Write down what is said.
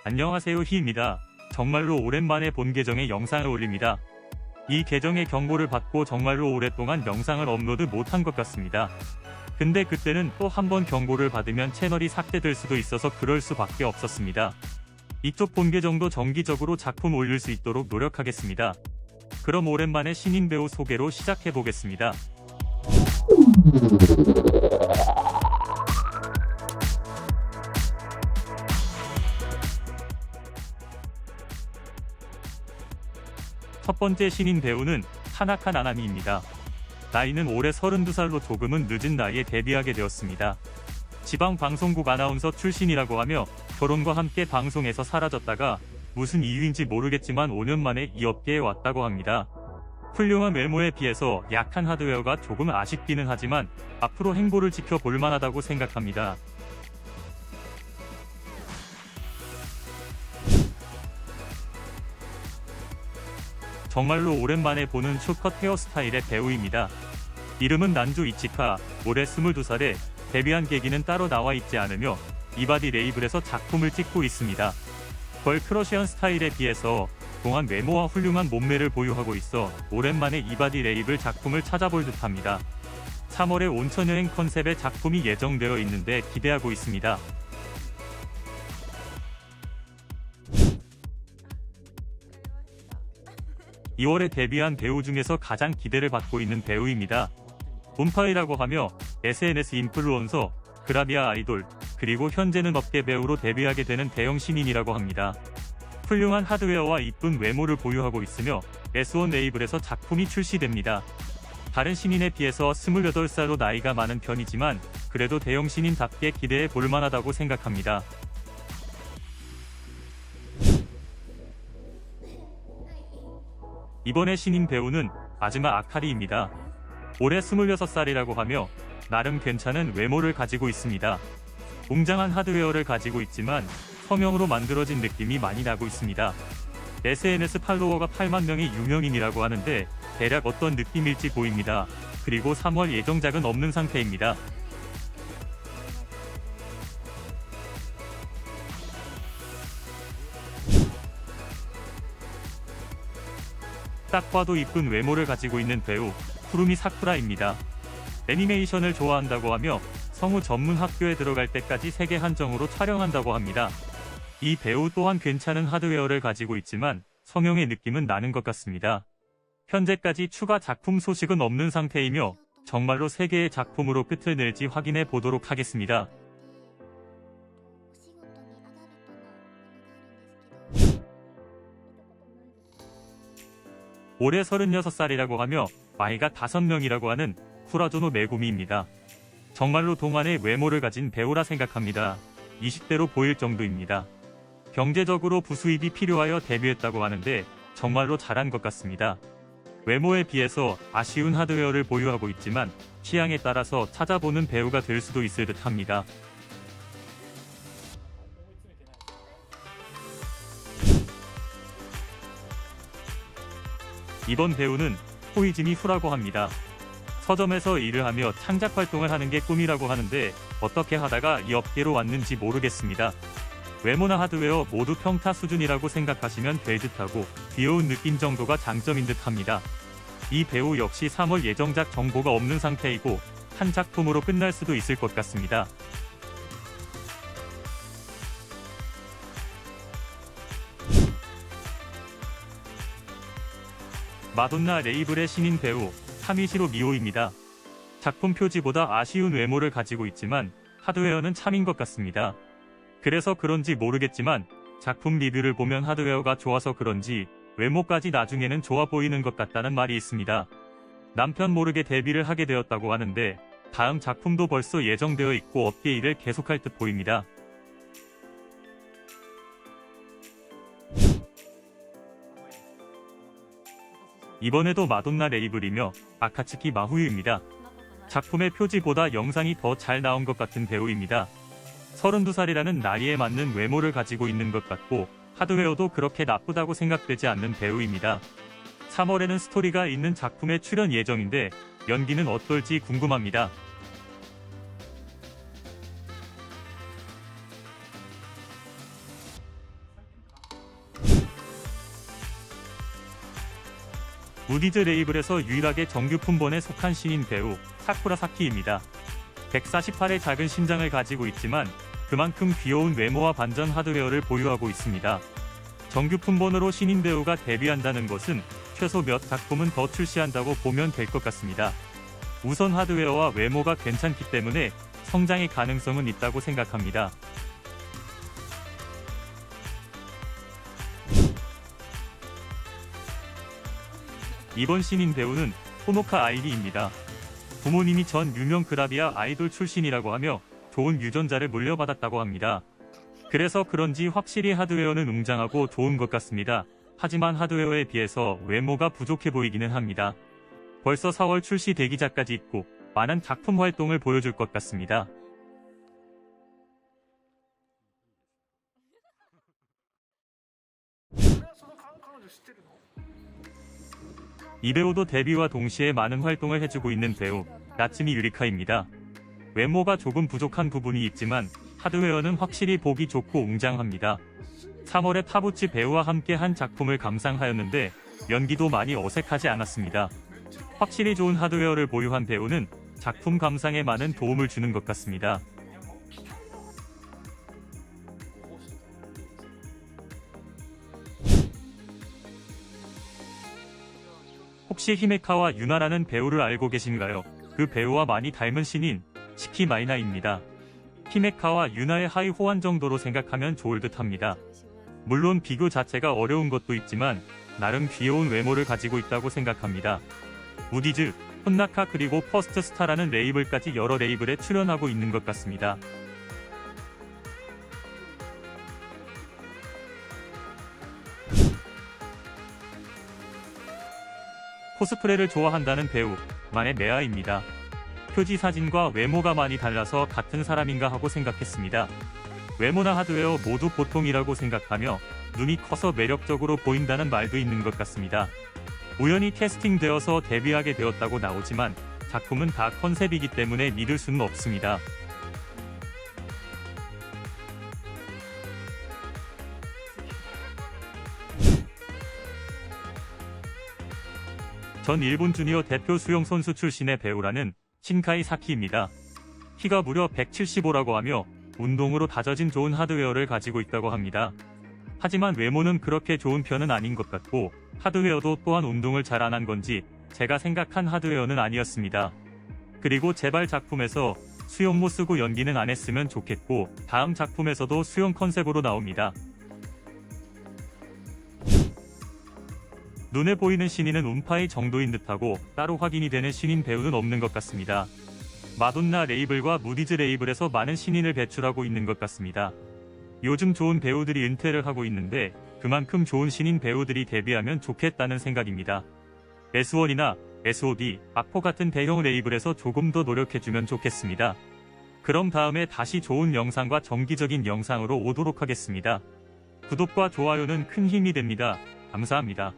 안녕하세요, 희입니다. 정말로 오랜만에 본 계정에 영상을 올립니다. 이 계정의 경고를 받고 정말로 오랫동안 영상을 업로드 못한 것 같습니다. 근데 그때는 또 한 번 경고를 받으면 채널이 삭제될 수도 있어서 그럴 수밖에 없었습니다. 이쪽 본 계정도 정기적으로 작품 올릴 수 있도록 노력하겠습니다. 그럼 오랜만에 신인 배우 소개로 시작해보겠습니다. 첫 번째 신인 배우는 타나카 나나미입니다. 나이는 올해 32살로 조금은 늦은 나이에 데뷔하게 되었습니다. 지방 방송국 아나운서 출신이라고 하며 결혼과 함께 방송에서 사라졌다가 무슨 이유인지 모르겠지만 5년 만에 이 업계에 왔다고 합니다. 훌륭한 외모에 비해서 약한 하드웨어가 조금 아쉽기는 하지만 앞으로 행보를 지켜볼 만하다고 생각합니다. 정말로 오랜만에 보는 숏컷 헤어스타일의 배우입니다. 이름은 난조 이치카, 올해 22살에 데뷔한 계기는 따로 나와 있지 않으며 이바디 레이블에서 작품을 찍고 있습니다. 걸크러쉬한 스타일에 비해서 동안 외모와 훌륭한 몸매를 보유하고 있어 오랜만에 이바디 레이블 작품을 찾아볼 듯합니다. 3월에 온천여행 컨셉의 작품이 예정되어 있는데 기대하고 있습니다. 2월에 데뷔한 배우 중에서 가장 기대를 받고 있는 배우입니다. 봄파이라고 하며 SNS 인플루언서, 그라비아 아이돌, 그리고 현재는 업계 배우로 데뷔하게 되는 대형 신인이라고 합니다. 훌륭한 하드웨어와 이쁜 외모를 보유하고 있으며 S1 레이블에서 작품이 출시됩니다. 다른 신인에 비해서 28살로 나이가 많은 편이지만 그래도 대형 신인답게 기대해 볼 만하다고 생각합니다. 이번에 신인 배우는 아즈마 아카리입니다. 올해 26살이라고 하며 나름 괜찮은 외모를 가지고 있습니다. 웅장한 하드웨어를 가지고 있지만 서명으로 만들어진 느낌이 많이 나고 있습니다. SNS 팔로워가 8만 명의 유명인이라고 하는데 대략 어떤 느낌일지 보입니다. 그리고 3월 예정작은 없는 상태입니다. 딱 봐도 이쁜 외모를 가지고 있는 배우 쿠루미 사쿠라입니다. 애니메이션을 좋아한다고 하며 성우 전문 학교에 들어갈 때까지 세계 한정으로 촬영한다고 합니다. 이 배우 또한 괜찮은 하드웨어를 가지고 있지만 성형의 느낌은 나는 것 같습니다. 현재까지 추가 작품 소식은 없는 상태이며 정말로 3개의 작품으로 끝을 낼지 확인해 보도록 하겠습니다. 올해 36살이라고 하며 아이가 5명이라고 하는 쿠라조노 메구미입니다. 정말로 동안의 외모를 가진 배우라 생각합니다. 20대로 보일 정도입니다. 경제적으로 부수입이 필요하여 데뷔했다고 하는데 정말로 잘한 것 같습니다. 외모에 비해서 아쉬운 하드웨어를 보유하고 있지만 취향에 따라서 찾아보는 배우가 될 수도 있을 듯합니다. 이번 배우는 호이즈미 후라고 합니다. 서점에서 일을 하며 창작 활동을 하는 게 꿈이라고 하는데 어떻게 하다가 이 업계로 왔는지 모르겠습니다. 외모나 하드웨어 모두 평타 수준이라고 생각하시면 될 듯하고 귀여운 느낌 정도가 장점인 듯합니다. 이 배우 역시 3월 예정작 정보가 없는 상태이고 한 작품으로 끝날 수도 있을 것 같습니다. 마돈나 레이블의 신인 배우 타미시로 미오입니다. 작품 표지보다 아쉬운 외모를 가지고 있지만 하드웨어는 참인 것 같습니다. 그래서 그런지 모르겠지만 작품 리뷰를 보면 하드웨어가 좋아서 그런지 외모까지 나중에는 좋아 보이는 것 같다는 말이 있습니다. 남편 모르게 데뷔를 하게 되었다고 하는데 다음 작품도 벌써 예정되어 있고 업계 일을 계속할 듯 보입니다. 이번에도 마돈나 레이블이며 아카츠키 마후유입니다. 작품의 표지보다 영상이 더 잘 나온 것 같은 배우입니다. 32살이라는 나이에 맞는 외모를 가지고 있는 것 같고 하드웨어도 그렇게 나쁘다고 생각되지 않는 배우입니다. 3월에는 스토리가 있는 작품에 출연 예정인데 연기는 어떨지 궁금합니다. 무디즈 레이블에서 유일하게 정규 품번에 속한 신인 배우 사쿠라 사키입니다. 148의 작은 신장을 가지고 있지만 그만큼 귀여운 외모와 반전 하드웨어를 보유하고 있습니다. 정규 품번으로 신인 배우가 데뷔한다는 것은 최소 몇 작품은 더 출시한다고 보면 될 것 같습니다. 우선 하드웨어와 외모가 괜찮기 때문에 성장의 가능성은 있다고 생각합니다. 이번 신인 배우는 호노카 아이리입니다. 부모님이 전 유명 그라비아 아이돌 출신이라고 하며 좋은 유전자를 물려받았다고 합니다. 그래서 그런지 확실히 하드웨어는 웅장하고 좋은 것 같습니다. 하지만 하드웨어에 비해서 외모가 부족해 보이기는 합니다. 벌써 4월 출시 대기자까지 있고 많은 작품 활동을 보여줄 것 같습니다. 이 배우도 데뷔와 동시에 많은 활동을 해주고 있는 배우 나츠미 유리카입니다. 외모가 조금 부족한 부분이 있지만 하드웨어는 확실히 보기 좋고 웅장합니다. 3월에 타부치 배우와 함께 한 작품을 감상하였는데 연기도 많이 어색하지 않았습니다. 확실히 좋은 하드웨어를 보유한 배우는 작품 감상에 많은 도움을 주는 것 같습니다. 혹시 히메카와 유나라는 배우를 알고 계신가요? 그 배우와 많이 닮은 신인 시키 마이나입니다. 히메카와 유나의 하위 호환 정도로 생각하면 좋을 듯합니다. 물론 비교 자체가 어려운 것도 있지만 나름 귀여운 외모를 가지고 있다고 생각합니다. 무디즈, 혼나카 그리고 퍼스트 스타라는 레이블까지 여러 레이블에 출연하고 있는 것 같습니다. 코스프레를 좋아한다는 배우 만의 메아입니다. 표지 사진과 외모가 많이 달라서 같은 사람인가 하고 생각했습니다. 외모나 하드웨어 모두 보통이라고 생각하며 눈이 커서 매력적으로 보인다는 말도 있는 것 같습니다. 우연히 캐스팅되어서 데뷔하게 되었다고 나오지만 작품은 다 컨셉이기 때문에 믿을 수는 없습니다. 전 일본 주니어 대표 수영 선수 출신의 배우라는 신카이 사키입니다. 키가 무려 175라고 하며 운동으로 다져진 좋은 하드웨어를 가지고 있다고 합니다. 하지만 외모는 그렇게 좋은 편은 아닌 것 같고 하드웨어도 또한 운동을 잘 안 한 건지 제가 생각한 하드웨어는 아니었습니다. 그리고 제발 작품에서 수영모 쓰고 연기는 안 했으면 좋겠고 다음 작품에서도 수영 컨셉으로 나옵니다. 눈에 보이는 신인은 운파이 정도인 듯하고 따로 확인이 되는 신인 배우는 없는 것 같습니다. 마돈나 레이블과 무디즈 레이블에서 많은 신인을 배출하고 있는 것 같습니다. 요즘 좋은 배우들이 은퇴를 하고 있는데 그만큼 좋은 신인 배우들이 데뷔하면 좋겠다는 생각입니다. S1이나 SOD, 마포 같은 대형 레이블에서 조금 더 노력해주면 좋겠습니다. 그럼 다음에 다시 좋은 영상과 정기적인 영상으로 오도록 하겠습니다. 구독과 좋아요는 큰 힘이 됩니다. 감사합니다.